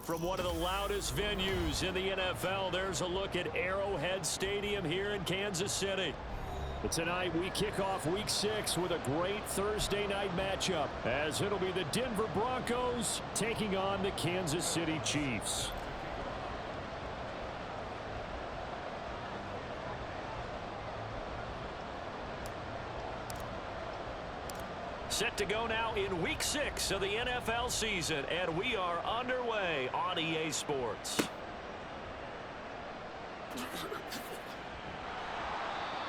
From one of the loudest venues in the NFL, there's a look at Arrowhead Stadium here in Kansas City. But tonight we kick off Week 6 with a great Thursday night matchup, as it'll be the Denver Broncos taking on the Kansas City Chiefs. Set to go now in Week 6 of the NFL season, and we are underway on EA Sports.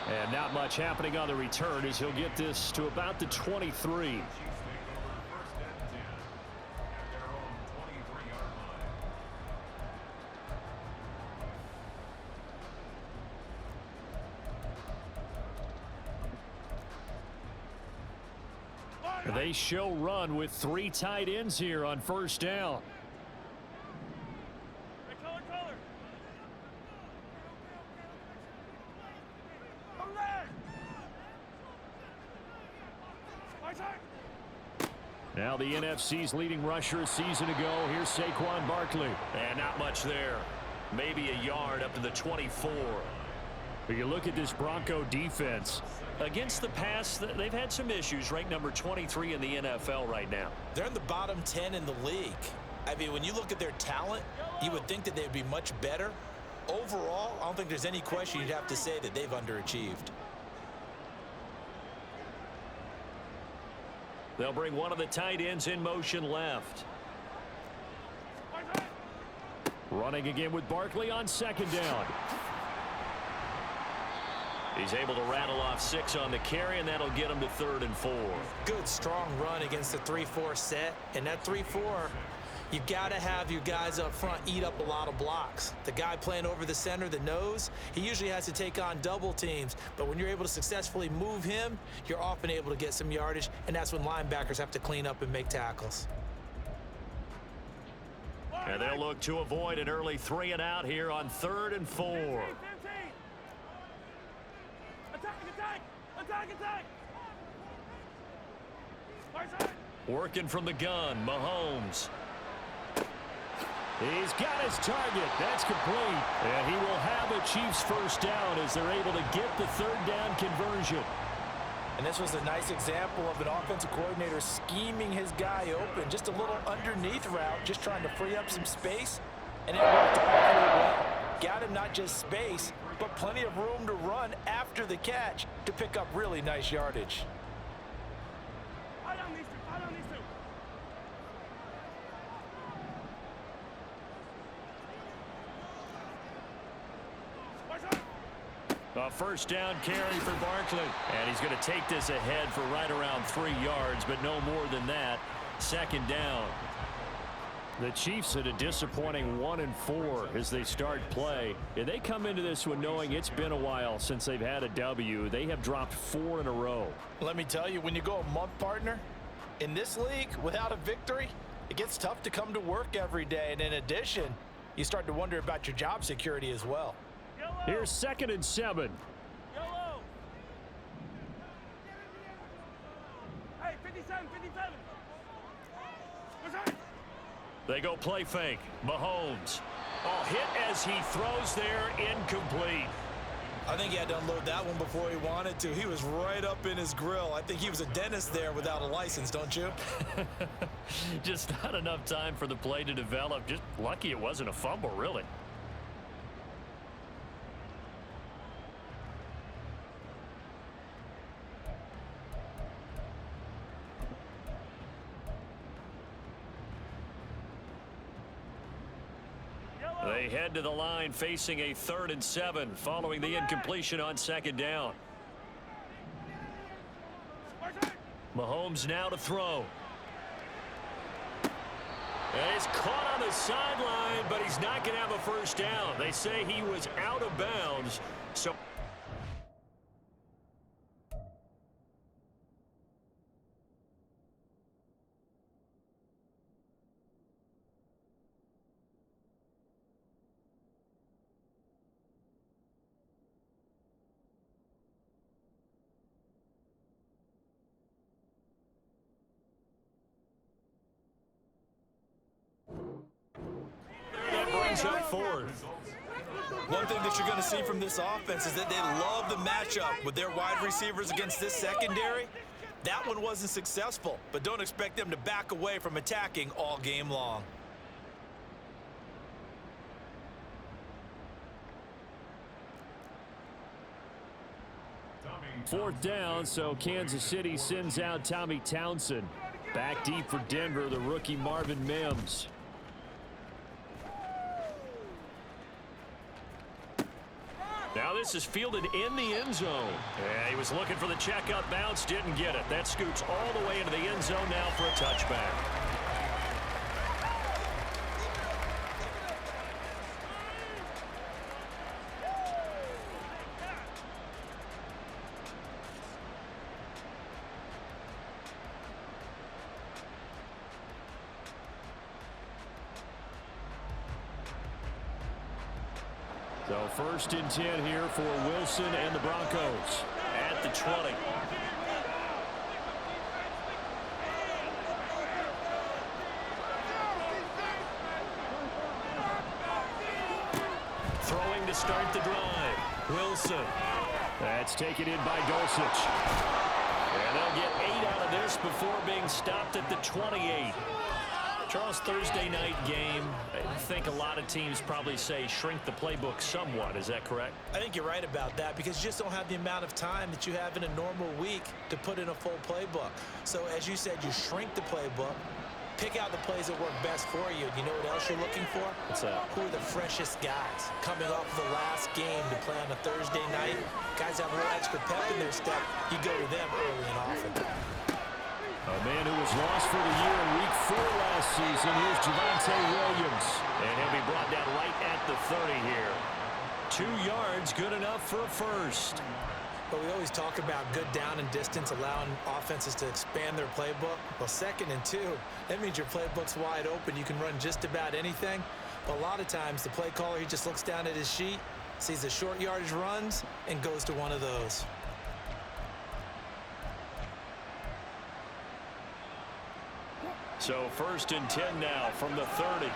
And not much happening on the return as he'll get this to about the 23. They show run with 3 tight ends here on first down. Now the NFC's leading rusher a season ago. Here's Saquon Barkley. And not much there. Maybe a yard up to the 24. But you look at this Bronco defense. Against the pass, they've had some issues. Ranked number 23 in the NFL right now. They're in the bottom 10 in the league. I mean, when you look at their talent, you would think that they'd be much better. Overall, I don't think there's any question you'd have to say that they've underachieved. They'll bring one of the tight ends in motion left. Running again with Barkley on second down. He's able to rattle off 6 on the carry, and that'll get him to 3rd and 4. Good, strong run against the 3-4 set. And that 3-4, you've got to have your guys up front eat up a lot of blocks. The guy playing over the center, the nose, he usually has to take on double teams. But when you're able to successfully move him, you're often able to get some yardage, and that's when linebackers have to clean up and make tackles. And they'll look to avoid an early 3 and out here on 3rd and 4. Working from the gun, Mahomes. He's got his target. That's complete. And he will have a Chiefs first down as they're able to get the 3rd down conversion. And this was a nice example of an offensive coordinator scheming his guy open. Just a little underneath route, just trying to free up some space. And it worked awfully well. Got him not just space, but plenty of room to run after the catch to pick up really nice yardage. A first down carry for Barkley. And he's going to take this ahead for right around 3 yards, but no more than that. 2nd down. The Chiefs at a disappointing 1 and 4 as they start play. And they come into this one knowing it's been a while since they've had a W. They have dropped 4 in a row. Let me tell you, when you go a month, partner, in this league, without a victory, it gets tough to come to work every day. And in addition, you start to wonder about your job security as well. Here's 2nd and 7. Hey, 57, 57. They go play fake. Mahomes. Oh, hit as he throws there, incomplete. I think he had to unload that one before he wanted to. He was right up in his grill. I think he was a dentist there without a license, don't you? Just not enough time for the play to develop. Just lucky it wasn't a fumble, really. They head to the line facing a 3rd and 7 following the incompletion on 2nd down. Mahomes now to throw. And he's caught on the sideline, but he's not going to have a 1st down. They say he was out of bounds. So up 4th. One thing that you're going to see from this offense is that they love the matchup with their wide receivers against this secondary. That one wasn't successful, but don't expect them to back away from attacking all game long. Fourth down, so Kansas City sends out Tommy Townsend. Back deep for Denver, the rookie Marvin Mims. Now this is fielded in the end zone. Yeah, he was looking for the checkup bounce, didn't get it. That scoots all the way into the end zone now for a touchback. So 1st and 10 here for Wilson and the Broncos at the 20. Throwing to start the drive. Wilson. That's taken in by Dulcich. And they'll get 8 out of this before being stopped at the 28. Charles, Thursday night game, I think a lot of teams probably say shrink the playbook somewhat. Is that correct? I think you're right about that because you just don't have the amount of time that you have in a normal week to put in a full playbook. So as you said, you shrink the playbook, pick out the plays that work best for you. You know what else you're looking for? What's that? Who are the freshest guys coming off the last game to play on a Thursday night? Guys have a little extra pep in their step. You go to them early and often. A man who was lost for the year in Week 4 last season. Here's Javonte Williams. And he'll be brought down right at the 30 here. 2 yards, good enough for a 1st. But we always talk about good down and distance, allowing offenses to expand their playbook. Well, 2nd and 2, that means your playbook's wide open. You can run just about anything. But a lot of times, the play caller, he just looks down at his sheet, sees the short yardage runs, and goes to one of those. So 1st and 10 now from the 30.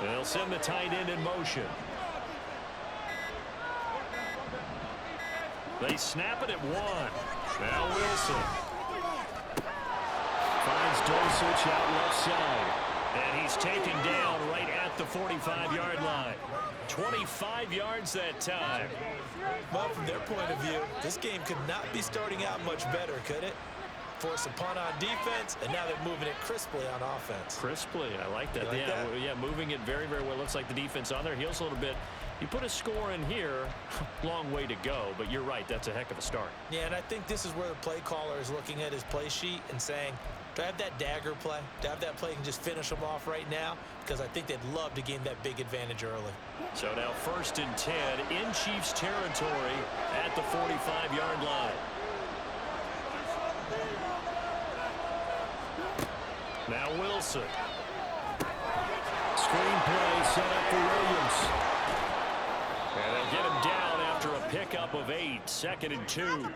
They'll send the tight end in motion. They snap it at 1. Now Wilson. Finds Dulcich out left side. And he's taken down right at the 45-yard line. 25 yards that time. Well, from their point of view, this game could not be starting out much better, could it? Force a punt on defense, and now they're moving it crisply on offense. Crisply, I like that. Like that? Yeah, moving it very, very well. Looks like the defense on their heels a little bit. You put a score in here, long way to go, but you're right, that's a heck of a start. Yeah, and I think this is where the play caller is looking at his play sheet and saying, do I have that dagger play? Do I have that play and just finish them off right now? Because I think they'd love to gain that big advantage early. So now 1st and 10 in Chiefs territory at the 45-yard line. Now Wilson. Screenplay set up for Williams. And they'll get him down after a pickup of 8. 2nd and 2.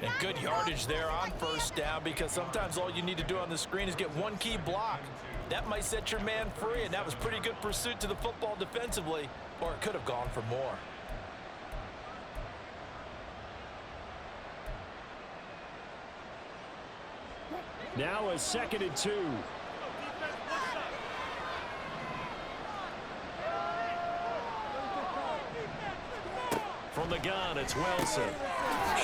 And good yardage there on 1st down because sometimes all you need to do on the screen is get one key block. That might set your man free, and that was pretty good pursuit to the football defensively, or it could have gone for more. Now a 2nd and 2. From the gun, it's Wilson.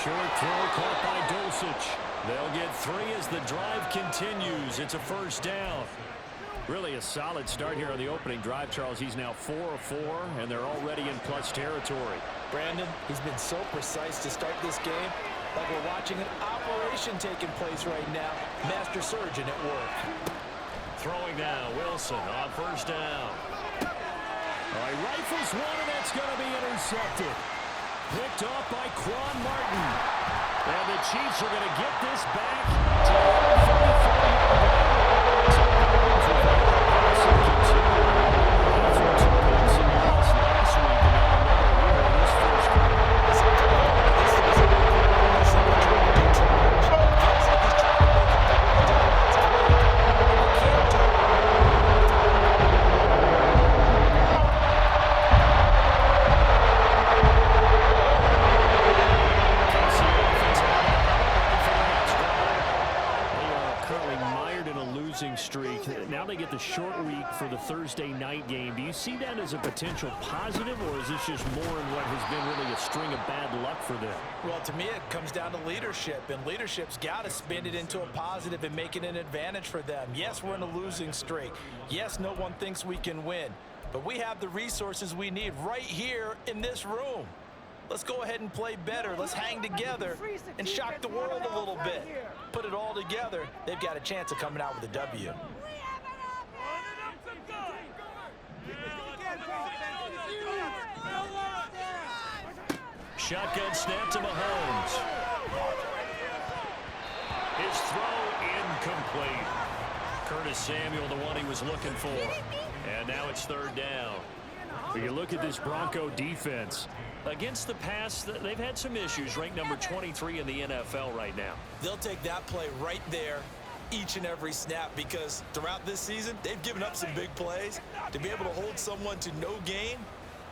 Short throw caught by Dulcich. They'll get 3 as the drive continues. It's a first down. Really a solid start here on the opening drive, Charles. He's now 4 of 4, and they're already in plus territory. Brandon, he's been so precise to start this game, like we're watching an operation taking place right now. Master surgeon at work. Throwing now, Wilson on first down. All right, rifles one, and that's going to be intercepted. Picked off by Quan Martin. And the Chiefs are going to get this back to the 34-yard line. Streak. Now they get the short week for the Thursday night game. Do you see that as a potential positive, or is this just more in what has been really a string of bad luck for them? Well, to me, it comes down to leadership, and leadership's got to spin it into a positive and make it an advantage for them. Yes, we're in a losing streak. Yes, no one thinks we can win, but we have the resources we need right here in this room. Let's go ahead and play better. Let's hang together and shock the world a little bit. Put it all together. They've got a chance of coming out with a W. Shotgun snap to Mahomes. His throw incomplete. Curtis Samuel, the one he was looking for. And now it's third down. When you look at this Bronco defense, against the pass, they've had some issues. Ranked number 23 in the NFL right now. They'll take that play right there each and every snap, because throughout this season, they've given up some big plays. To be able to hold someone to no gain,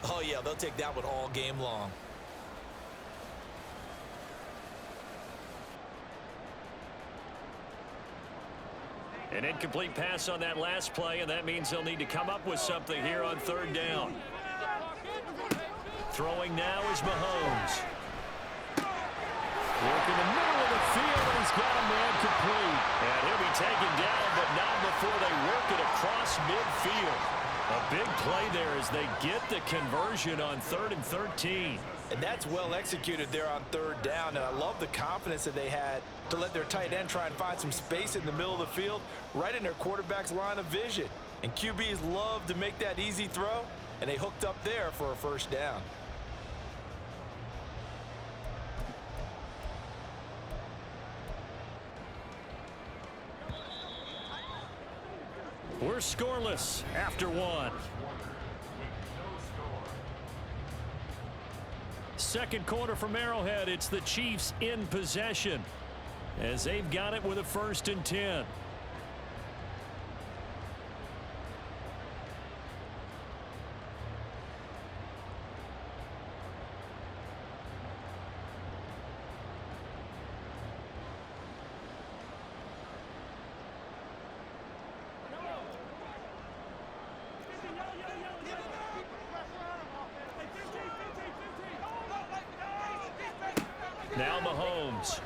oh yeah, they'll take that one all game long. An incomplete pass on that last play, and that means they'll need to come up with something here on third down. Throwing now is Mahomes. Work in the middle of the field, and he's got a man complete. And he'll be taken down, but not before they work it across midfield. A big play there as they get the conversion on 3rd and 13. And that's well executed there on third down. And I love the confidence that they had to let their tight end try and find some space in the middle of the field, right in their quarterback's line of vision. And QBs love to make that easy throw, and they hooked up there for a first down. We're scoreless after one. Second quarter from Arrowhead. It's the Chiefs in possession as they've got it with a 1st and 10. Now Mahomes.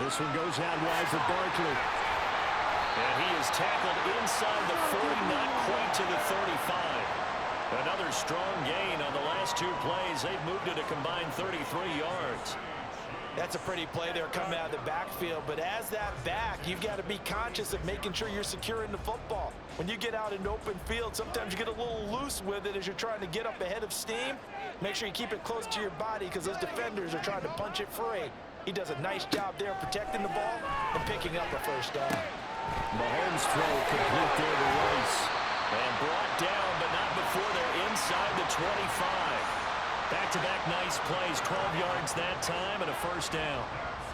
This one goes out wide for Barkley. And he is tackled inside the 40, not quite to the 35. Another strong gain on the last 2 plays. They've moved it a combined 33 yards. That's a pretty play there coming out of the backfield, but as that back, you've got to be conscious of making sure you're securing the football. When you get out in open field, sometimes you get a little loose with it as you're trying to get up ahead of steam. Make sure you keep it close to your body because those defenders are trying to punch it free. He does a nice job there protecting the ball and picking up a first down. Mahomes throw complete there to Rice. And brought down, but not before they're inside the 25. Back-to-back nice plays, 12 yards that time, and a first down.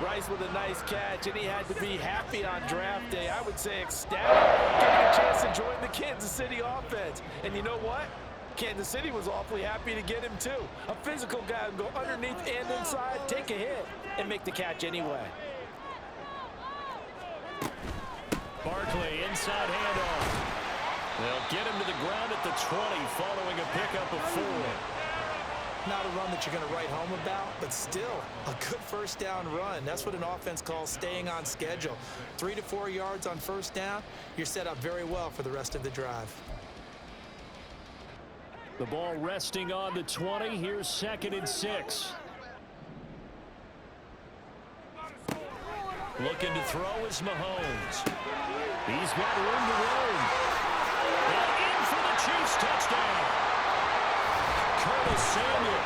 Rice with a nice catch, and he had to be happy on draft day. I would say ecstatic, getting a chance to join the Kansas City offense. And you know what? Kansas City was awfully happy to get him too. A physical guy will go underneath and inside, take a hit, and make the catch anyway. Barkley, inside handoff. They'll get him to the ground at the 20 following a pickup of 4. not a run that you're going to write home about, but still a good first down run. That's what an offense calls staying on schedule. 3 to 4 yards on first down, you're set up very well for the rest of the drive. The ball resting on the 20. Here's 2nd and 6. Looking to throw is Mahomes. He's got room to roam. And in for the Chiefs touchdown. Curtis Samuel,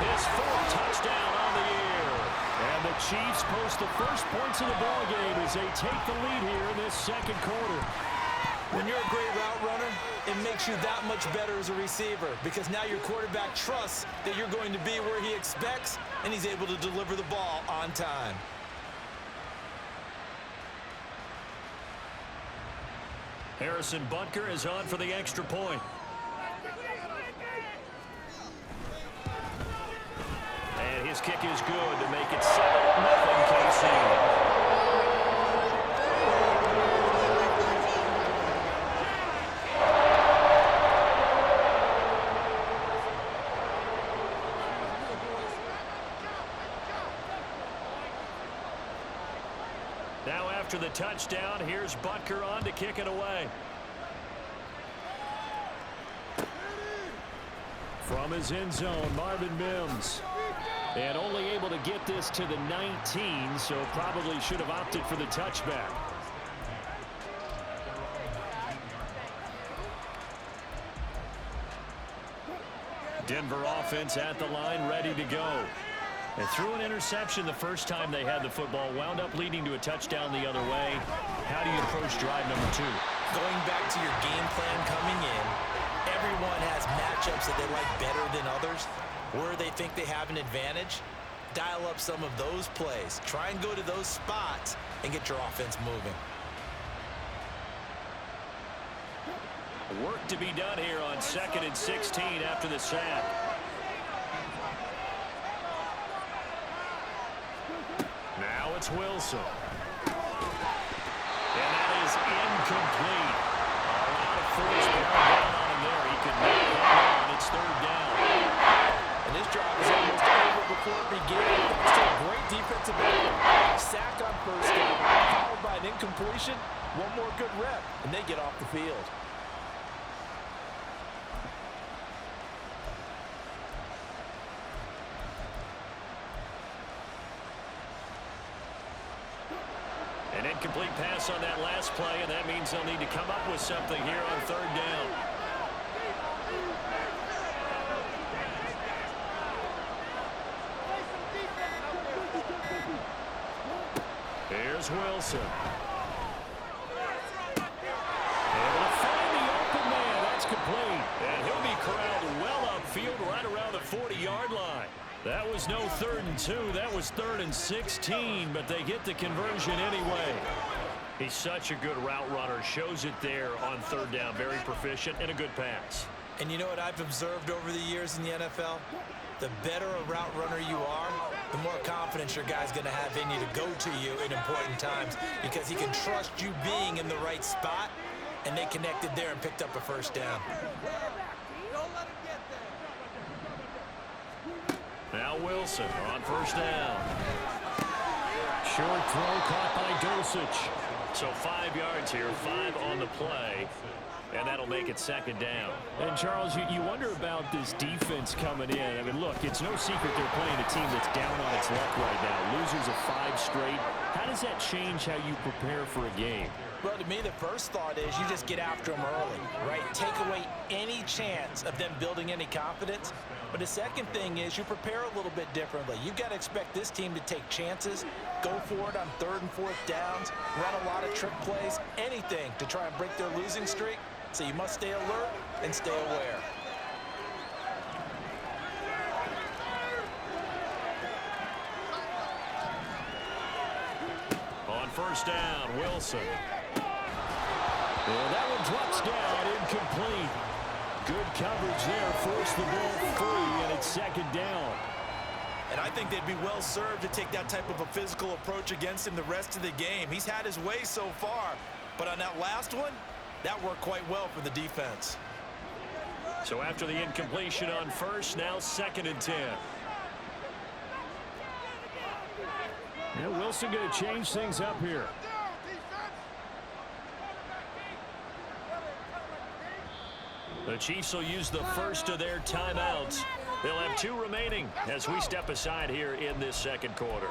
his 4th touchdown on the year. And the Chiefs post the first points of the ballgame as they take the lead here in this second quarter. When you're a great route runner, it makes you that much better as a receiver because now your quarterback trusts that you're going to be where he expects, and he's able to deliver the ball on time. Harrison Butker is on for the extra point. And his kick is good to make it 7-0 KC. Now after the touchdown, here's Butker on to kick it away. From his end zone, Marvin Mims. And only able to get this to the 19, so probably should have opted for the touchback. Denver offense at the line, ready to go. And threw an interception the first time they had the football, wound up leading to a touchdown the other way. How do you approach drive number 2? Going back to your game plan coming in, everyone has matchups that they like better than others, where they think they have an advantage. Dial up some of those plays. Try and go to those spots and get your offense moving. Work to be done here on 2nd and 16 after the sack. Now it's Wilson. And that is incomplete. A lot of force bearing down on him there. He could not hold on. It's 3rd down. And this drive is almost over before it began. Still great defensive effort. Sack on first down, followed by an incompletion. One more good rep, and they get off the field. An incomplete pass on that last play, and that means they'll need to come up with something here on 3rd down. Here's Wilson. Able to find the open man. That's complete. And he'll be corralled well upfield right around the 40-yard line. That was no 3rd and 2. That was 3rd and 16, but they get the conversion anyway. He's such a good route runner. Shows it there on 3rd down. Very proficient and a good pass. And you know what I've observed over the years in the NFL? The better a route runner you are, the more confidence your guy's going to have in you to go to you in important times because he can trust you being in the right spot, and they connected there and picked up a first down. Now Wilson on 1st down. Short throw caught by Dosich. So 5 yards here, 5 on the play. And that'll make it 2nd down. And, Charles, you wonder about this defense coming in. I mean, look, it's no secret they're playing a team that's down on its luck right now. Losers of 5 straight. How does that change how you prepare for a game? Well, to me, the first thought is you just get after them early, right? Take away any chance of them building any confidence. But the second thing is you prepare a little bit differently. You've got to expect this team to take chances, go for it on 3rd and 4th downs, run a lot of trick plays, anything to try and break their losing streak. So you must stay alert and stay aware. On 1st down, Wilson. And that one drops down, incomplete. Good coverage there, forced the ball free, and it's 2nd down. And I think they'd be well served to take that type of a physical approach against him the rest of the game. He's had his way so far, but on that last one, that worked quite well for the defense. So after the incompletion on first, now 2nd and 10. Yeah, Wilson going to change things up here. The Chiefs will use the first of their timeouts. They'll have 2 remaining as we step aside here in this 2nd quarter.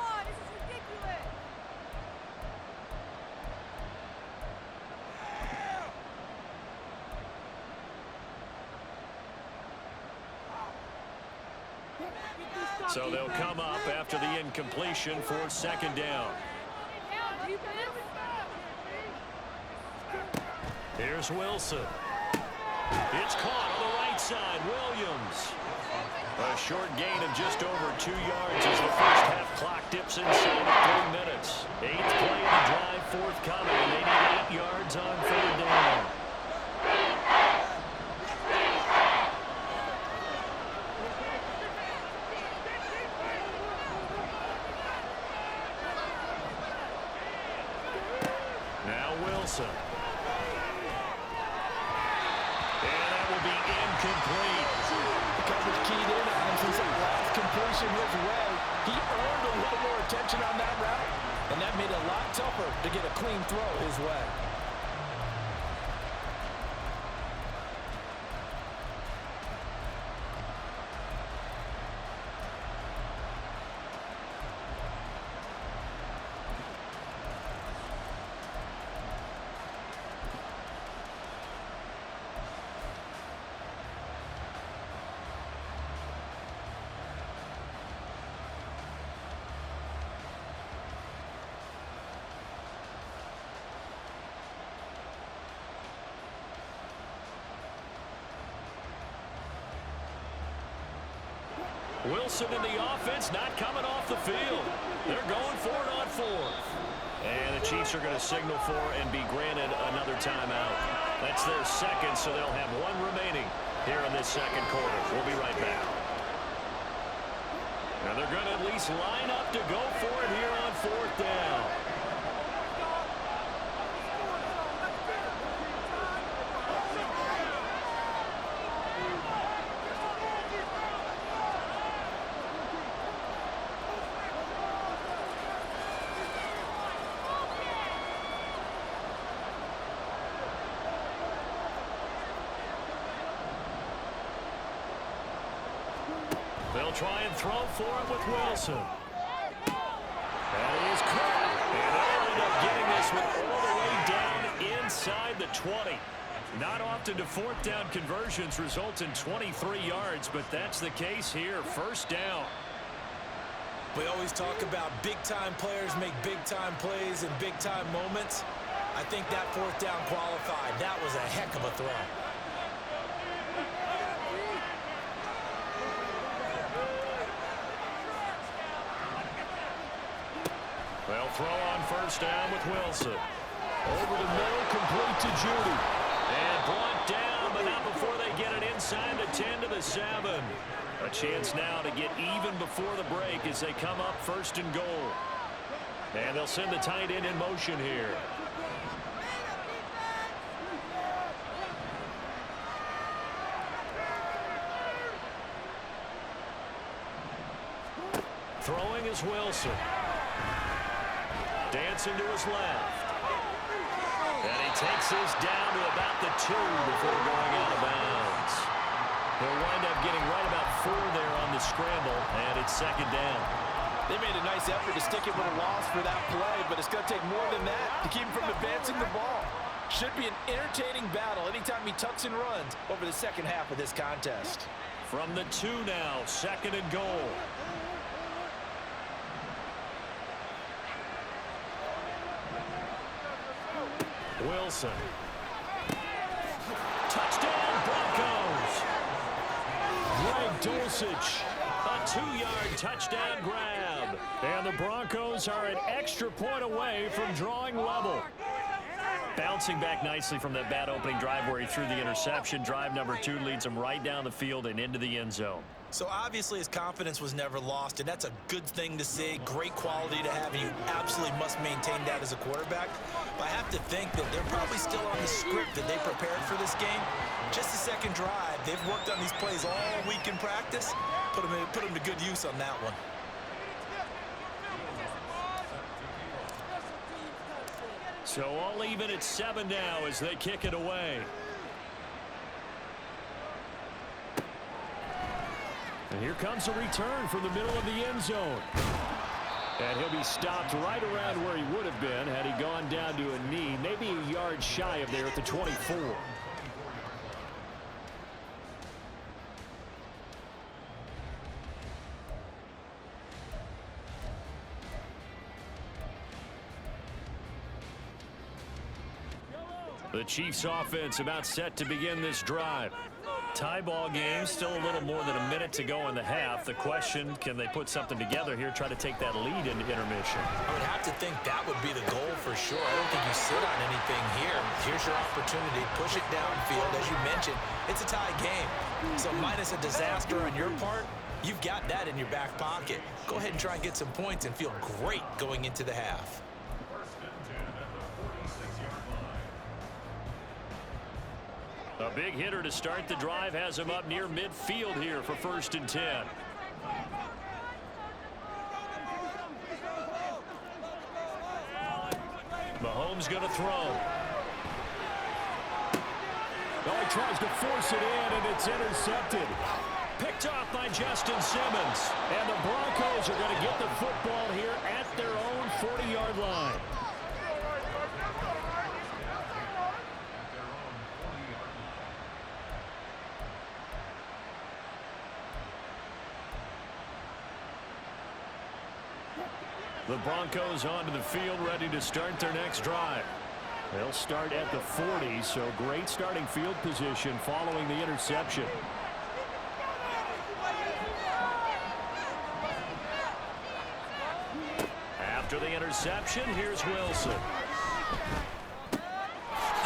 So they'll come up after the incompletion for 2nd down. Here's Wilson. It's caught on the right side. Williams. A short gain of just over 2 yards as the first half clock dips inside of 3 minutes. 8th play of the drive forthcoming. They need 8 yards on 3rd down. Now Wilson. And that will be incomplete. The coverage keyed in on him since that last completion his way. He earned a little more attention on that route, and that made it a lot tougher to get a clean throw his way. Wilson in the offense not coming off the field. They're going for it on 4th. And the Chiefs are going to signal for and be granted another timeout. That's their 2nd, so they'll have 1 remaining here in this 2nd quarter. We'll be right back. Now they're going to at least line up to go for it here on 4th down. They'll try and throw for it with Wilson. That is caught. And they'll end up getting this one all the way down inside the 20. Not often do 4th down conversions result in 23 yards, but that's the case here. 1st down. We always talk about big-time players make big-time plays in big-time moments. I think that 4th down qualified. That was a heck of a throw. They'll throw on 1st down with Wilson. Over the middle, complete to Judy. And brought down, but not before they get it inside the 10 to the 7. A chance now to get even before the break as they come up 1st and goal. And they'll send the tight end in motion here. Throwing is Wilson. Dancing to his left. And he takes this down to about the 2 before going out of bounds. He'll wind up getting right about 4 there on the scramble, and it's 2nd down. They made a nice effort to stick it with a loss for that play, but it's going to take more than that to keep him from advancing the ball. Should be an entertaining battle anytime he tucks and runs over the 2nd half of this contest. From the 2 now, 2nd and goal. Wilson. Touchdown, Broncos. Greg Dulcich, a 2-yard touchdown grab. And the Broncos are an extra point away from drawing level. Bouncing back nicely from that bad opening drive where he threw the interception. Drive number 2 leads him right down the field and into the end zone. So obviously his confidence was never lost, and that's a good thing to see, great quality to have, and you absolutely must maintain that as a quarterback. But I have to think that they're probably still on the script that they prepared for this game. Just the second drive, they've worked on these plays all week in practice. Put them to good use on that one. So all even at 7 now as they kick it away. And here comes a return from the middle of the end zone. And he'll be stopped right around where he would have been had he gone down to a knee, maybe a yard shy of there at the 24. The Chiefs offense about set to begin this drive. Tie ball game, still a little more than a minute to go in the half. The question, can they put something together here, try to take that lead into intermission? I would have to think that would be the goal for sure. I don't think you sit on anything here. Here's your opportunity. Push it downfield. As you mentioned, it's a tie game. So minus a disaster on your part, you've got that in your back pocket. Go ahead and try and get some points and feel great going into the half. A big hitter to start the drive has him up near midfield here for 1st and 10. Mahomes going to throw. Oh, he tries to force it in, and it's intercepted. Picked off by Justin Simmons. And the Broncos are going to get the football here at their own 40-yard line. The Broncos onto the field, ready to start their next drive. They'll start at the 40, so great starting field position following the interception. After the interception, here's Wilson.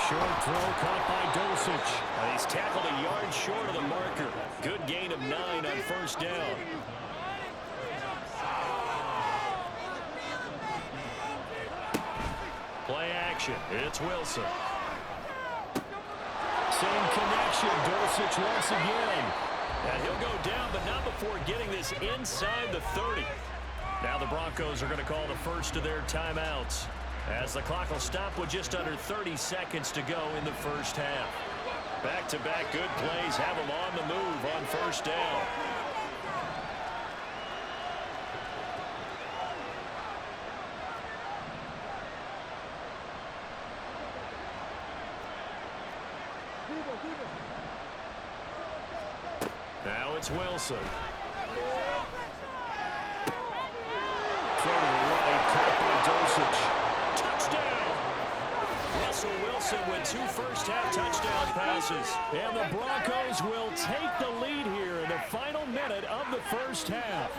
Short throw caught by Dulcich. And he's tackled a yard short of the marker. Good gain of 9 on 1st down. Play action. It's Wilson. Same connection. Dulcich once again. And he'll go down, but not before getting this inside the 30. Now the Broncos are going to call the first of their timeouts, as the clock will stop with just under 30 seconds to go in the first half. Back-to-back good plays have them on the move on 1st down. Now it's Wilson. Throw to the right, caught by Dulcich. Touchdown! Russell Wilson with 2 first-half touchdown passes. And the Broncos will take the lead here in the final minute of the first half.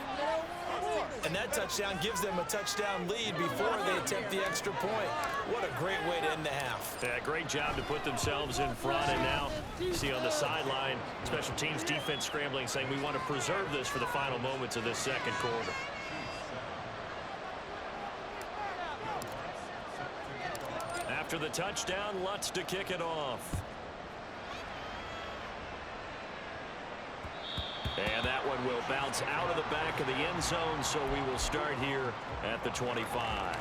And that touchdown gives them a touchdown lead before they attempt the extra point. What a great way to end the half. Yeah, great job to put themselves in front. And now you see on the sideline, special teams defense scrambling, saying we want to preserve this for the final moments of this second quarter. After the touchdown, Lutz to kick it off. And that one will bounce out of the back of the end zone, so we will start here at the 25.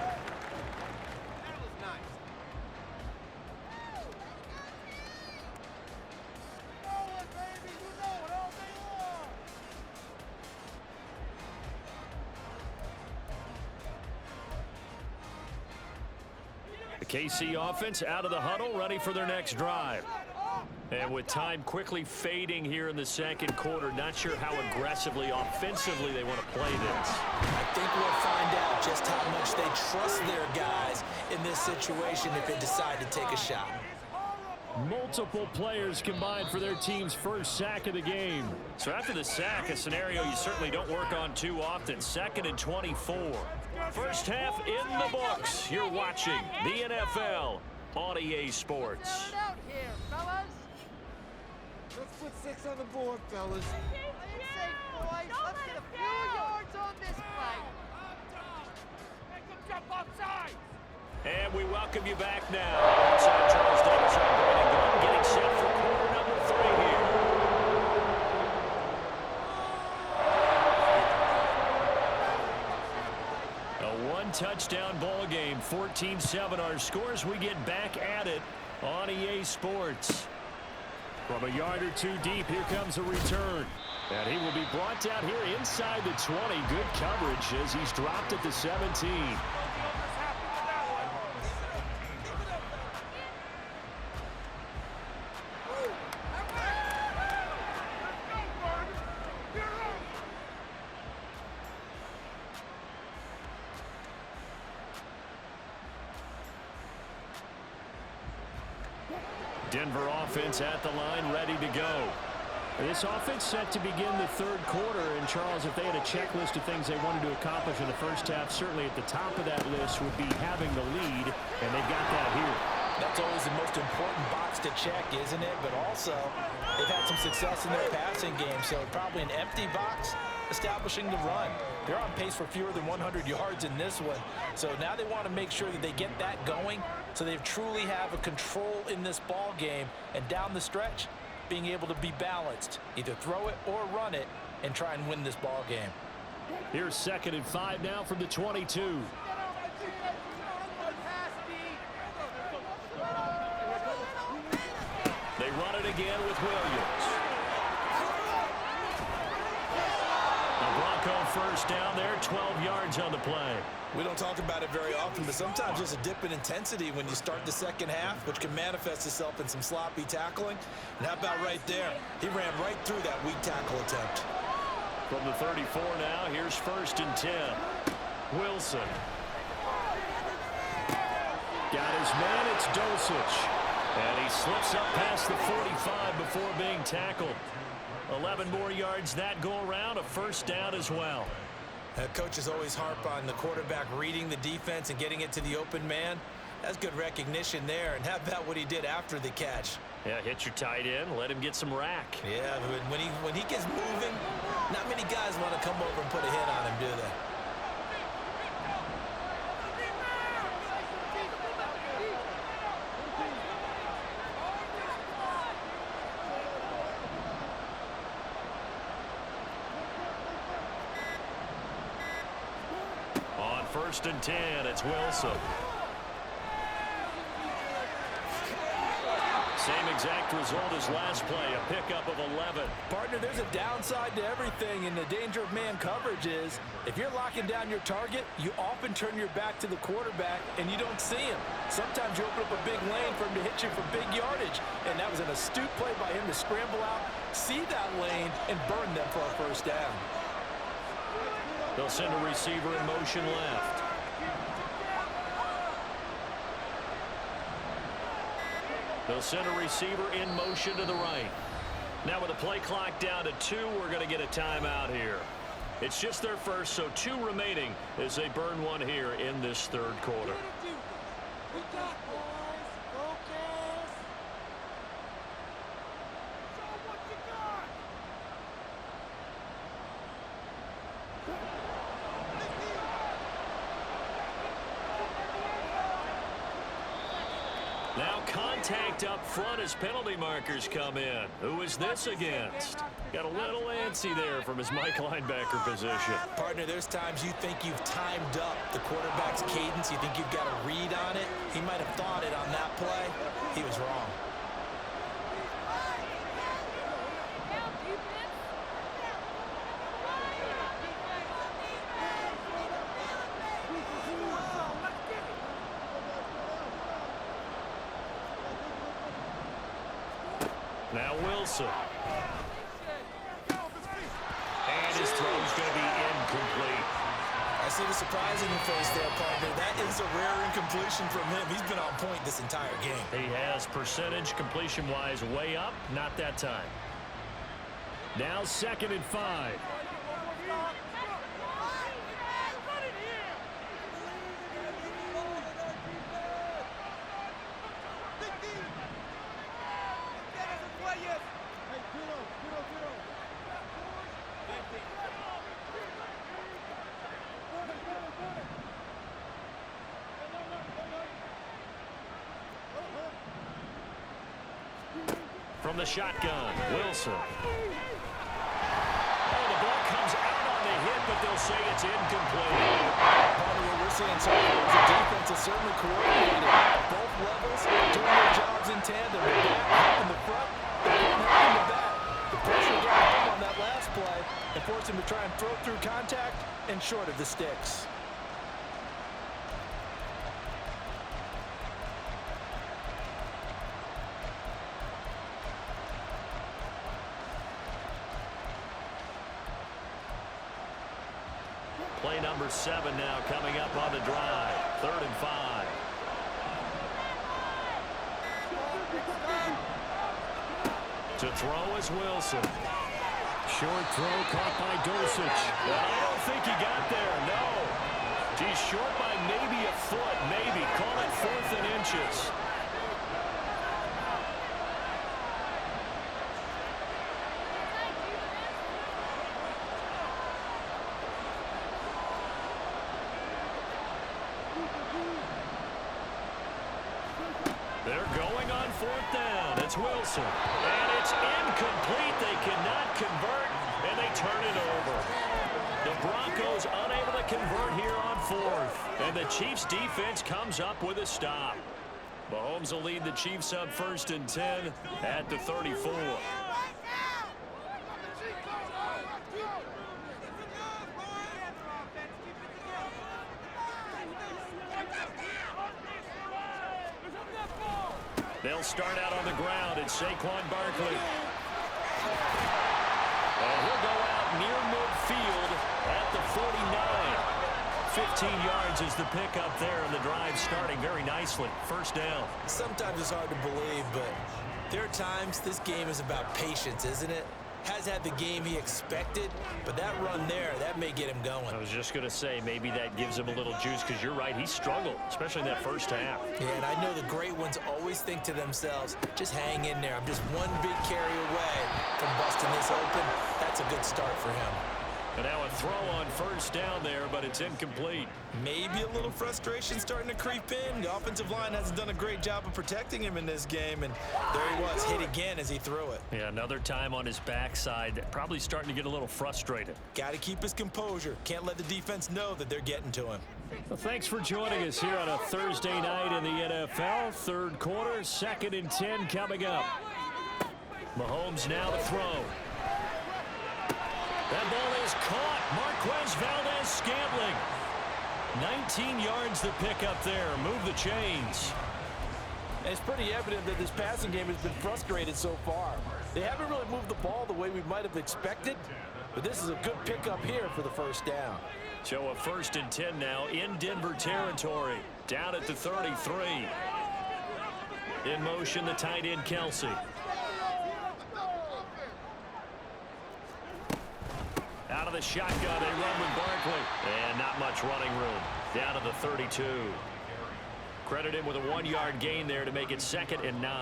The KC offense out of the huddle, ready for their next drive. And with time quickly fading here in the second quarter, not sure how aggressively, offensively they want to play this. I think we'll find out just how much they trust their guys in this situation if they decide to take a shot. Multiple players combined for their team's first sack of the game. So after the sack, a scenario you certainly don't work on too often. 2nd and 24. First half in the books. You're watching the NFL on EA Sports. Let's put 6 on the board, fellas. It's safe, boys. Let's get a few yards on this play. Make them jump offside. And we welcome you back now. Inside Charles Davis operating gun, getting set for quarter number 3 here. A one-touchdown ball game, 14-7 our scores. We get back at it on EA Sports. From a yard or two deep, here comes a return. And he will be brought down here inside the 20. Good coverage as he's dropped at the 17. Denver offense at the line, ready to go. This offense set to begin the third quarter. And, Charles, if they had a checklist of things they wanted to accomplish in the first half, certainly at the top of that list would be having the lead, and they've got that here. That's always the most important box to check, isn't it? But also, they've had some success in their passing game, so probably an empty box establishing the run. They're on pace for fewer than 100 yards in this one. So now they want to make sure that they get that going so they truly have a control in this ball game. And down the stretch, being able to be balanced, either throw it or run it, and try and win this ball game. Here's 2nd and 5 now from the 22. They run it again with Williams. The Bronco first down there, 12 yards on the play. We don't talk about it very often, but sometimes there's a dip in intensity when you start the second half, which can manifest itself in some sloppy tackling. And how about right there? He ran right through that weak tackle attempt. From the 34 now, here's 1st and 10. Wilson. Got his man, it's Dosich. And he slips up past the 45 before being tackled. 11 more yards that go around, a first down as well. Coaches always harp on the quarterback reading the defense and getting it to the open man. That's good recognition there. And how about what he did after the catch? Yeah, hit your tight end, let him get some rack. Yeah, but when he gets moving, not many guys want to come over and put a hit on him, do they? On 1st and 10, it's Wilson. Same exact result as last play, a pickup of 11. Partner, there's a downside to everything, and the danger of man coverage is if you're locking down your target, you often turn your back to the quarterback and you don't see him. Sometimes you open up a big lane for him to hit you for big yardage, and that was an astute play by him to scramble out, see that lane, and burn them for a first down. They'll send a receiver in motion left. They'll send a receiver in motion to the right. Now with the play clock down to 2, we're going to get a timeout here. It's just their first, so 2 remaining as they burn one here in this third quarter. We got boys. Focus. Show what you got. Now contact up front as penalty markers come in. Who is this against? Got a little antsy there from his Mike linebacker position. Partner, there's times you think you've timed up the quarterback's cadence. You think you've got a read on it. He might have thought it on that play. He was wrong. Now Wilson. And his throw's going to be incomplete. I see the surprise in your face there, partner. That is a rare incompletion from him. He's been on point this entire game. He has percentage completion-wise way up. Not that time. Now 2nd and 5. from the shotgun. Wilson. Oh, the ball comes out on the hit, but they'll say it's incomplete. Part of what we're seeing so far is the defense is certainly coordinated. Both levels doing their jobs in tandem. The back helping the front, the front helping the back. The pressure got him on that last play and forced him to try and throw through contact and short of the sticks. Play number 7 now coming up on the drive. 3rd and 5. To throw is Wilson. Short throw caught by Dosich. I don't think he got there, no. He's short by maybe a foot, maybe. Call it 4th and inches. They're going on 4th down. It's Wilson. And it's incomplete. They cannot convert, and they turn it over. The Broncos unable to convert here on 4th. And the Chiefs' defense comes up with a stop. Mahomes will lead the Chiefs up 1st and 10 at the 34. They'll start out on the ground. It's Saquon Barkley. And he'll go out near midfield at the 49. 15 yards is the pickup there, and the drive starting very nicely. 1st down. Sometimes it's hard to believe, but there are times this game is about patience, isn't it? Has had the game he expected, but that run there, that may get him going. I was just going to say, maybe that gives him a little juice, because you're right, he struggled, especially in that 1st half. Yeah, and I know the great ones always think to themselves, just hang in there. I'm just one big carry away from busting this open. That's a good start for him. And now a throw on 1st down there, but it's incomplete. Maybe a little frustration starting to creep in. The offensive line hasn't done a great job of protecting him in this game, and there he was, hit again as he threw it. Yeah, another time on his backside, probably starting to get a little frustrated. Got to keep his composure. Can't let the defense know that they're getting to him. Well, thanks for joining us here on a Thursday night in the NFL. 3rd quarter, 2nd and 10 coming up. Mahomes now to throw. That ball is caught. Marquez Valdez-Scantling. 19 yards the pickup there. Move the chains. And it's pretty evident that this passing game has been frustrated so far. They haven't really moved the ball the way we might have expected, but this is a good pickup here for the 1st down. So a 1st and 10 now in Denver territory. Down at the 33. In motion, the tight end, Kelsey. Out of the shotgun, they run with Barkley. And not much running room. Down to the 32. Credit him with a 1-yard gain there to make it 2nd and 9.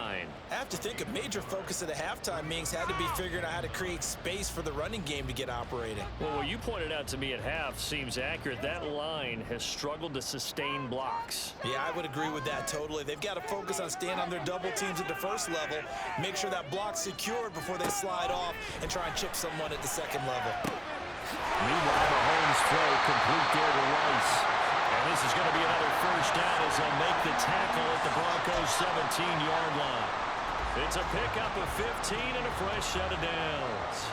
I have to think a major focus of the halftime meetings had to be figuring out how to create space for the running game to get operating. Well, what you pointed out to me at half seems accurate. That line has struggled to sustain blocks. Yeah, I would agree with that totally. They've got to focus on staying on their double teams at the 1st level, make sure that block's secured before they slide off, and try and chip someone at the 2nd level. Meanwhile, Mahomes throw complete there to Rice. And this is going to be another 1st down as they'll make the tackle at the Broncos' 17-yard line. It's a pickup of 15 and a fresh set of downs.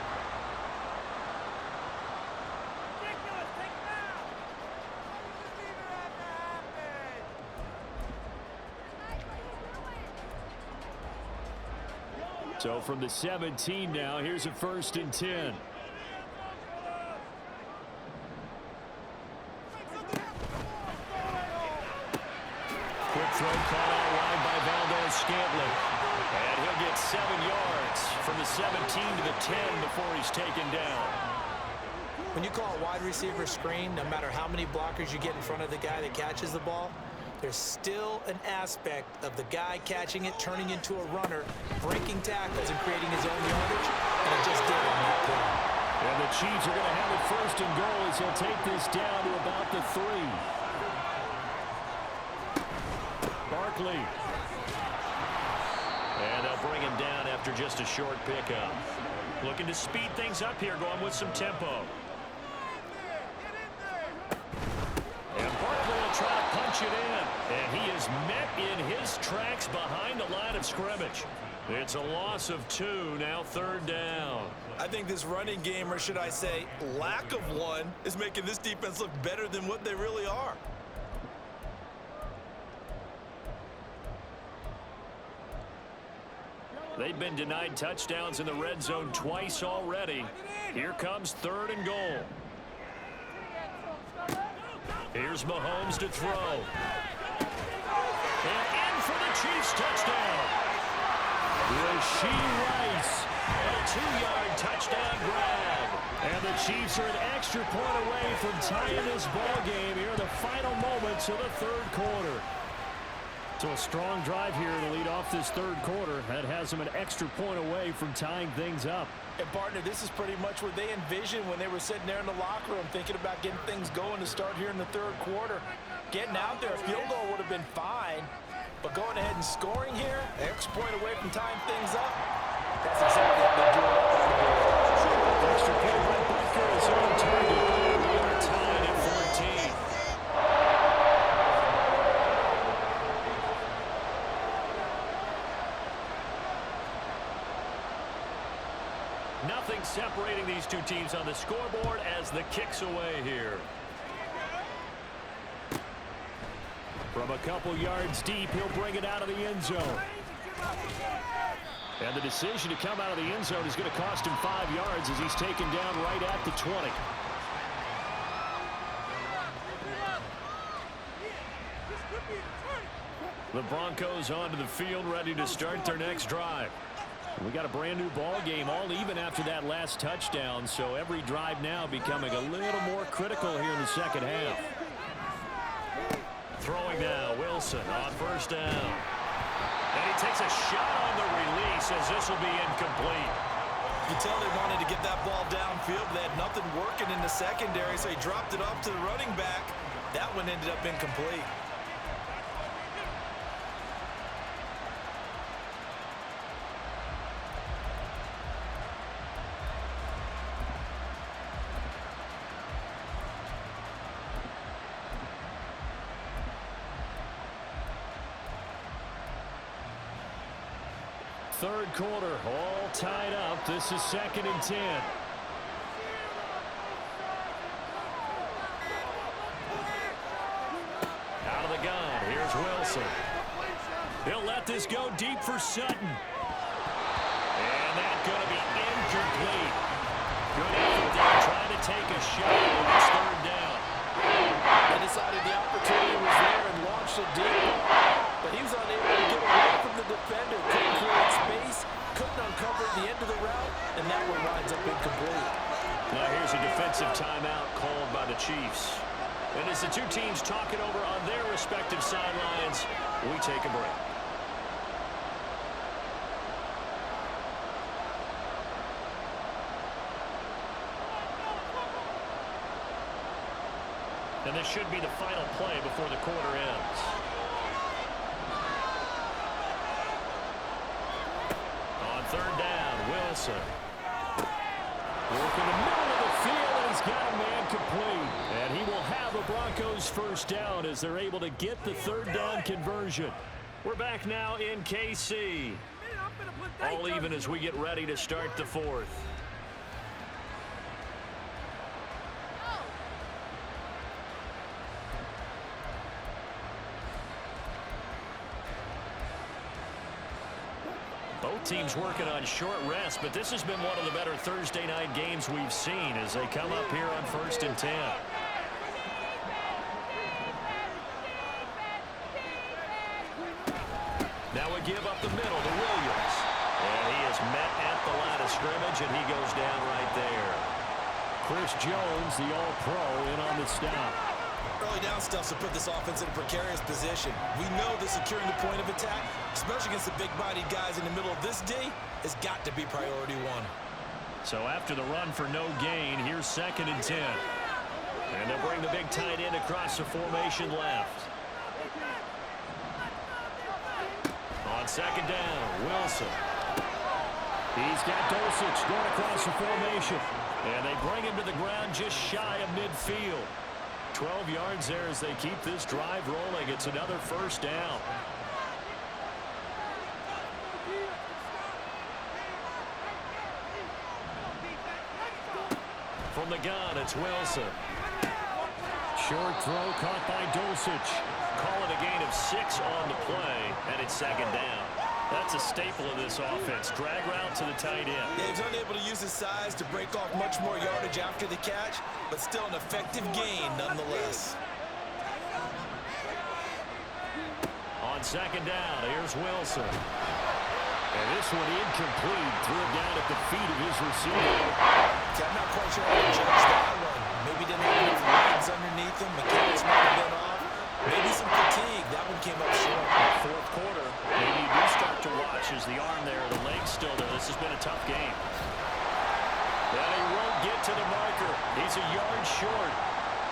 So from the 17 now, here's a 1st and 10. Quick throw caught out wide by Valdez-Scantling. And he'll get 7 yards from the 17 to the 10 before he's taken down. When you call a wide receiver screen, no matter how many blockers you get in front of the guy that catches the ball, there's still an aspect of the guy catching it, turning into a runner, breaking tackles and creating his own yardage, and it just did on that play. And the Chiefs are going to have it 1st and goal as he'll take this down to about the 3. Barkley. And they'll bring him down after just a short pickup. Looking to speed things up here, going with some tempo. And Barkley will try to punch it in. And he is met in his tracks behind the line of scrimmage. It's a loss of 2, now 3rd down. I think this running game, or should I say lack of one, is making this defense look better than what they really are. They've been denied touchdowns in the red zone twice already. Here comes 3rd and goal. Here's Mahomes to throw. And in for the Chiefs touchdown. Rashee Rice, a 2-yard touchdown grab. And the Chiefs are an extra point away from tying this ball game here in the final moments of the 3rd quarter. So a strong drive here to lead off this 3rd quarter. That has them an extra point away from tying things up. And, partner, this is pretty much what they envisioned when they were sitting there in the locker room thinking about getting things going to start here in the 3rd quarter. Getting out there, a field goal would have been fine. But going ahead and scoring here, an extra point away from tying things up, that's exactly what they're doing. Extra point by Butker is on target. We are tied at 14. Nothing separating these two teams on the scoreboard as the kick's away here. From a couple yards deep, he'll bring it out of the end zone. And the decision to come out of the end zone is going to cost him 5 yards as he's taken down right at the 20. The Broncos onto the field, ready to start their next drive. We got a brand new ball game, all even after that last touchdown, so every drive now becoming a little more critical here in the second half. Throwing now, Wilson on 1st down. And he takes a shot on the release as this will be incomplete. You tell they wanted to get that ball downfield. They had nothing working in the secondary, so he dropped it off to the running back. That one ended up incomplete. Third quarter, all tied up. This is 2nd and 10. Out of the gun, here's Wilson. He'll let this go deep for Sutton. And that's going to be incomplete. Good effort there, trying to take a shot when it's 3rd down. They decided the opportunity was there and launched a deep ball, but he was unable to get away from the defender. Couldn't create space, couldn't uncover the end of the route, and that one winds up incomplete. Now here's a defensive timeout called by the Chiefs. And as the two teams talk it over on their respective sidelines, we take a break. And this should be the final play before the quarter ends. On 3rd down, Wilson. Working the middle of the field, and he's got a man complete. And he will have a Broncos 1st down as they're able to get the 3rd down conversion. We're back now in KC. All even as we get ready to start the 4th. Both teams working on short rest, but this has been one of the better Thursday night games we've seen as they come up here on 1st and 10. Now a give up the middle to Williams. And he is met at the line of scrimmage, and he goes down right there. Chris Jones, the All-Pro, in on the stop. Early down stuff to put this offense in a precarious position. We know that securing the point of attack, especially against the big-bodied guys in the middle of this D, has got to be priority 1. So after the run for no gain, here's 2nd and 10. And they'll bring the big tight end across the formation left. On second down, Wilson. He's got Dulcich going across the formation. And they bring him to the ground just shy of midfield. 12 yards there as they keep this drive rolling. It's another first down. From the gun, it's Wilson. Short throw caught by Dulcich. Call it a gain of 6 on the play, and it's second down. That's a staple of this offense. Drag route to the tight end. Yeah, he's unable to use his size to break off much more yardage after the catch, but still an effective gain nonetheless. On second down, here's Wilson. And this one incomplete. Threw it down at the feet of his receiver. I'm not quite sure how to judge that one. Maybe didn't have enough legs underneath him. Mechanics might have been off. Maybe some fatigue. That one came up short. Fourth quarter, maybe you do start to watch as the arm there, the leg's still there. This has been a tough game. And he won't get to the marker. He's a yard short.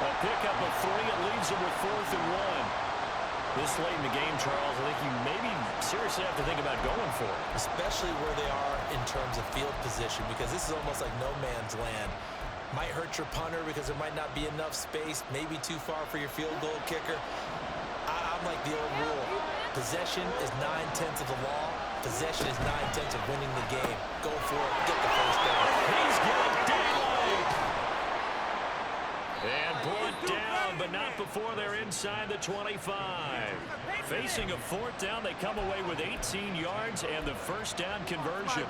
A pickup of 3. It leaves him with 4th and 1. This late in the game, Charles, I think you maybe seriously have to think about going for it. Especially where they are in terms of field position, because this is almost like no man's land. Might hurt your punter because there might not be enough space, maybe too far for your field goal kicker. I'm like the old rule. Possession is 9/10 of the law. Possession is 9/10 of winning the game. Go for it. Get the first down. He's got daylight. And brought down, but not before they're inside the 25. Facing a 4th down, they come away with 18 yards and the first down conversion.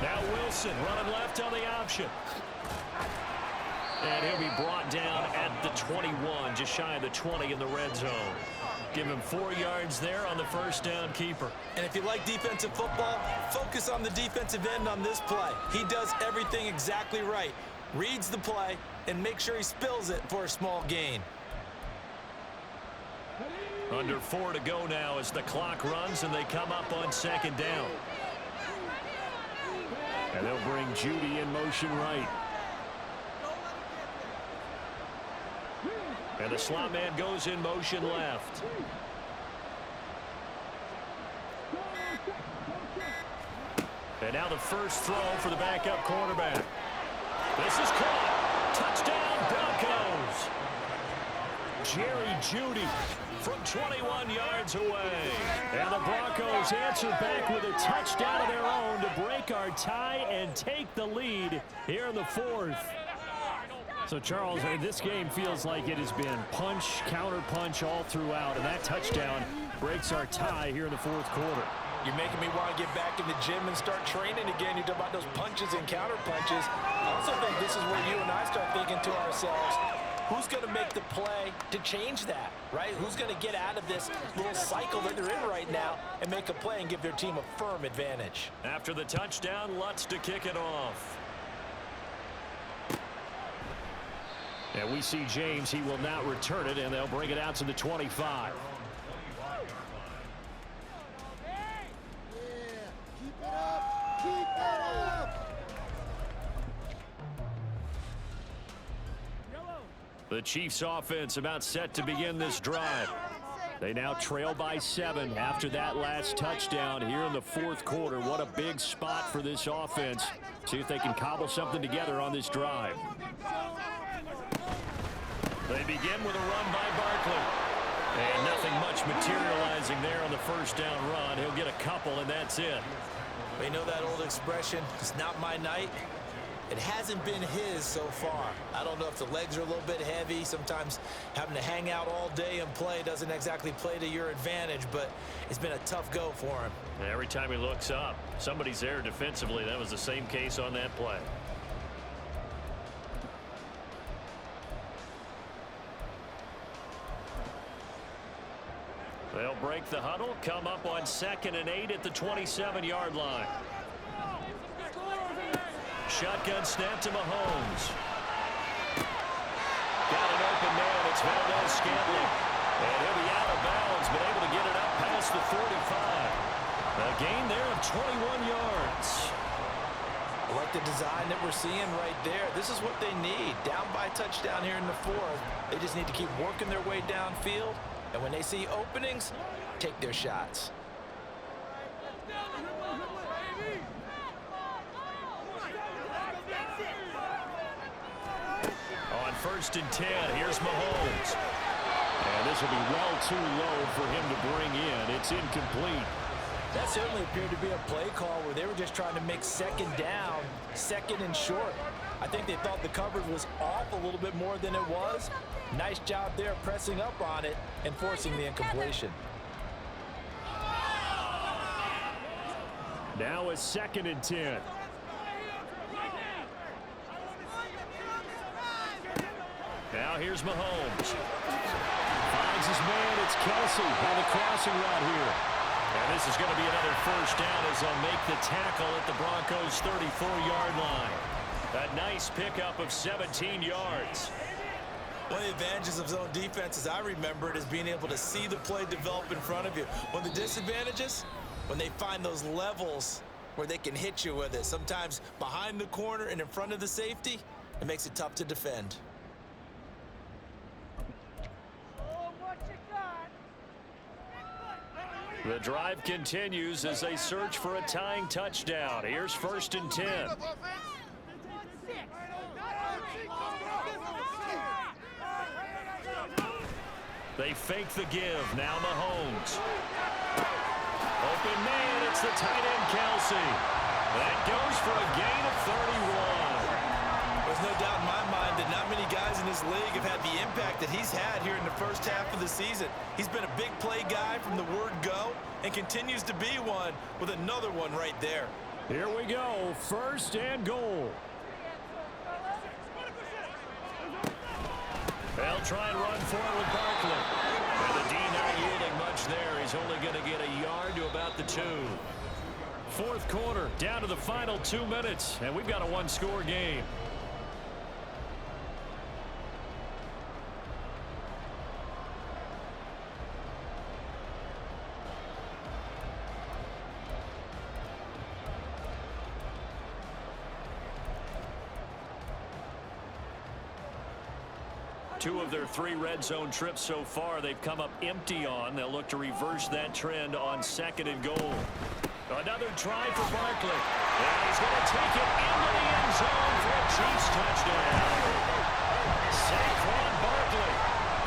Now Wilson running left on the option. And he'll be brought down at the 21, just shy of the 20 in the red zone. Give him 4 yards there on the first down keeper. And if you like defensive football, focus on the defensive end on this play. He does everything exactly right. Reads the play and make sure he spills it for a small gain. Under 4 to go now as the clock runs and they come up on second down. And they'll bring Judy in motion right. And the slot man goes in motion left. And now the first throw for the backup quarterback. This is caught. Touchdown, Broncos. Jerry Judy from 21 yards away. And the Broncos answer back with a touchdown of their own to break our tie and take the lead here in the 4th. So, Charles, this game feels like it has been punch, counter punch all throughout, and that touchdown breaks our tie here in the 4th quarter. You're making me want to get back in the gym and start training again. You talk about those punches and counter punches. I also think this is where you and I start thinking to ourselves, who's going to make the play to change that, right? Who's going to get out of this little cycle that they're in right now and make a play and give their team a firm advantage? After the touchdown, Lutz to kick it off. And we see James. He will not return it, and they'll bring it out to the 25. The Chiefs offense about set to begin this drive. They now trail by 7 after that last touchdown here in the 4th quarter. What a big spot for this offense. See if they can cobble something together on this drive. They begin with a run by Barkley. And nothing much materializing there on the first down run. He'll get a couple, and that's it. You know that old expression, it's not my night? It hasn't been his so far. I don't know if the legs are a little bit heavy. Sometimes having to hang out all day and play doesn't exactly play to your advantage, but it's been a tough go for him. Every time he looks up, somebody's there defensively. That was the same case on that play. They'll break the huddle, come up on 2nd and 8 at the 27-yard line. Shotgun snap to Mahomes. Got an open man. It's Valdez-Scantling. And he'll be out of bounds, but able to get it up past the 45. A gain there of 21 yards. I like the design that we're seeing right there. This is what they need. Down by a touchdown here in the fourth. They just need to keep working their way downfield. And when they see openings, take their shots. On 1st and 10, here's Mahomes. And this will be well too low for him to bring in. It's incomplete. That certainly appeared to be a play call where they were just trying to make second down, second and short. I think they thought the coverage was off a little bit more than it was. Nice job there pressing up on it and forcing the incompletion. Now it's 2nd and 10. Now here's Mahomes. Finds his man. It's Kelsey on the crossing route here. And this is going to be another first down as they'll make the tackle at the Broncos' 34-yard line. A nice pickup of 17 yards. One of the advantages of zone defense, as I remember it, is being able to see the play develop in front of you. One of the disadvantages, when they find those levels where they can hit you with it, sometimes behind the corner and in front of the safety, it makes it tough to defend. The drive continues as they search for a tying touchdown. Here's 1st and 10. They fake the give. Now Mahomes. Open man. It's the tight end, Kelsey. That goes for a gain of 31. There's no doubt in my mind that not many guys in this league have had the impact that he's had here in the first half of the season. He's been a big play guy from the word go and continues to be one with another one right there. Here we go. 1st and goal. They'll try and run for it with Barkley. And the D not yielding much there. He's only going to get a yard to about the 2. 4th quarter, down to the final 2 minutes, and we've got a one-score game. Two of their 3 red zone trips so far they've come up empty on. They'll look to reverse that trend on 2nd and goal. Another try for Barkley. And he's going to take it into the end zone for a Chiefs touchdown. Saquon Barkley,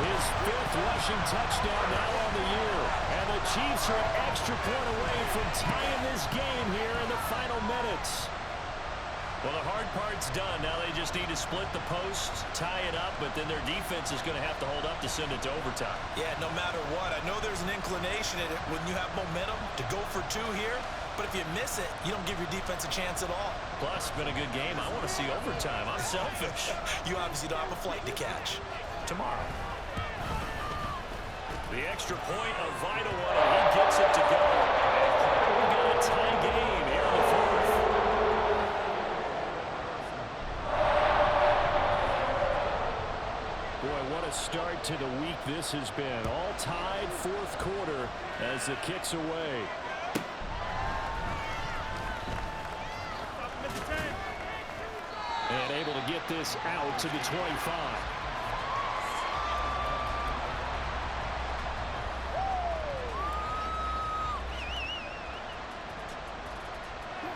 his 5th rushing touchdown now on the year. And the Chiefs are an extra point away from tying this game here in the final minutes. Well, the hard part's done. Now they just need to split the posts, tie it up, but then their defense is going to have to hold up to send it to overtime. Yeah, no matter what. I know there's an inclination in it when you have momentum to go for 2 here, but if you miss it, you don't give your defense a chance at all. Plus, it's been a good game. I want to see overtime. I'm selfish. You obviously don't have a flight to catch. Tomorrow. The extra point, a vital one, and he gets it to go. We've got a tie game here in the 4th. Boy, what a start to the week this has been. All tied 4th quarter as the kick's away. And able to get this out to the 25.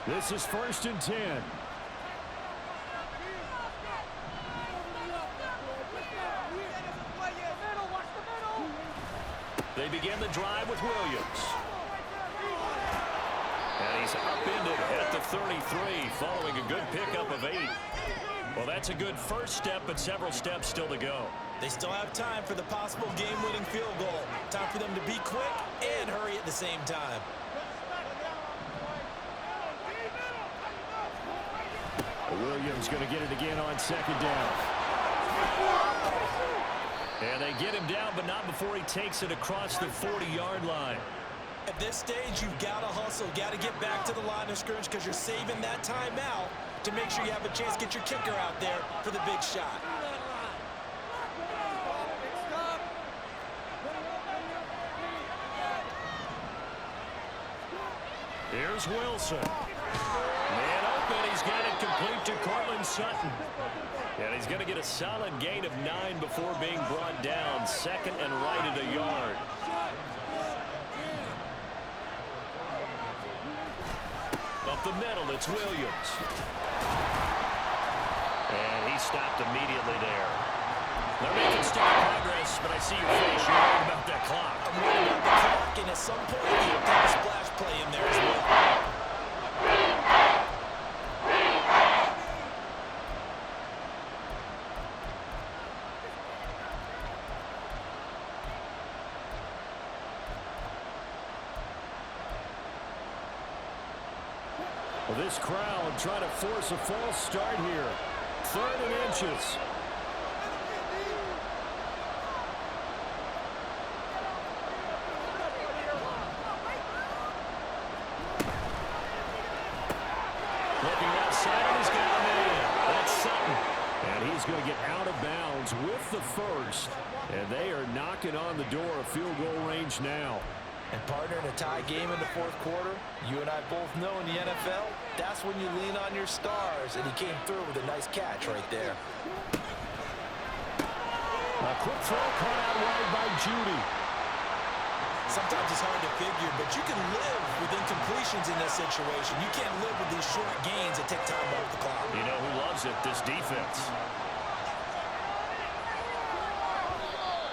This is 1st and 10. They begin the drive with Williams. And he's upended at the 33 following a good pickup of 8. Well, that's a good first step, but several steps still to go. They still have time for the possible game-winning field goal. Time for them to be quick and hurry at the same time. Williams going to get it again on 2nd down. And they get him down, but not before he takes it across the 40-yard line. At this stage, you've got to hustle, got to get back to the line of scrimmage because you're saving that timeout to make sure you have a chance to get your kicker out there for the big shot. Here's Wilson. Man and he's got it complete to Cortland Sutton. And he's going to get a solid gain of 9 before being brought down. Second and right at a yard. Up the middle, it's Williams. And he stopped immediately there. They're making steady progress, but I see your face. You're worried about that clock. I'm worried about the clock, and at some point, you have to have a splash play in there as well. Well, this crowd trying to force a false start here. 3rd and inches. Looking outside, and he's got a man. That's Sutton. And he's going to get out of bounds with the first. And they are knocking on the door of field goal range now. And partner, in a tie game in the 4th quarter, you and I both know in the NFL, that's when you lean on your stars. And he came through with a nice catch right there. A quick throw caught out wide by Judy. Sometimes it's hard to figure, but you can live with incompletions in this situation. You can't live with these short gains that take time off the clock. You know who loves it? This defense.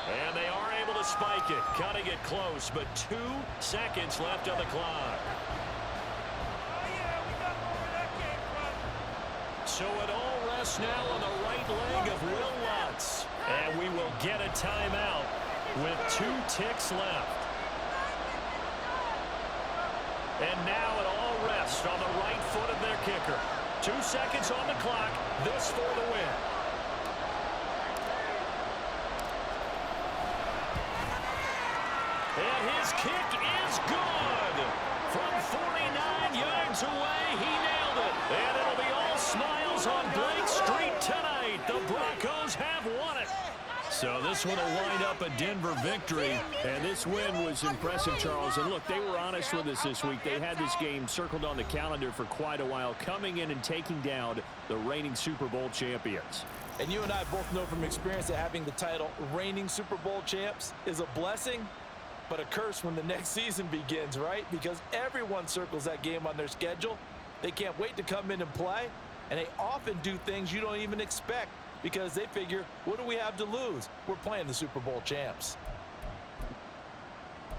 And they are able to spike it, cutting it close, but 2 seconds left on the clock. So it all rests now on the right leg of Will Lutz. And we will get a timeout with 2 ticks left. And now it all rests on the right foot of their kicker. 2 seconds on the clock. This for the win. And his kick is good. From 49 yards away, he nailed it. And it'll be all smiles on Blake Street tonight. The Broncos have won it. So this one will wind up a Denver victory. And this win was impressive, Charles. And look, they were honest with us this week. They had this game circled on the calendar for quite a while, coming in and taking down the reigning Super Bowl champions. And you and I both know from experience that having the title reigning Super Bowl champs is a blessing, but a curse when the next season begins, right? Because everyone circles that game on their schedule. They can't wait to come in and play, and they often do things you don't even expect because they figure, what do we have to lose? We're playing the Super Bowl champs.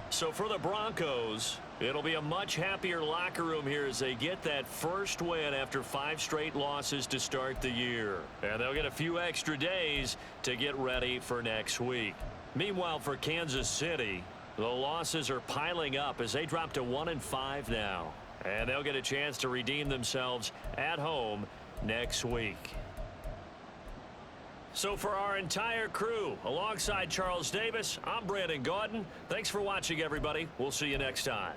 So for the Broncos, it'll be a much happier locker room here as they get that first win after 5 straight losses to start the year. And they'll get a few extra days to get ready for next week. Meanwhile, for Kansas City, the losses are piling up as they drop to 1-5 now. And they'll get a chance to redeem themselves at home next week. So for our entire crew, alongside Charles Davis, I'm Brandon Gaudin. Thanks for watching, everybody. We'll see you next time.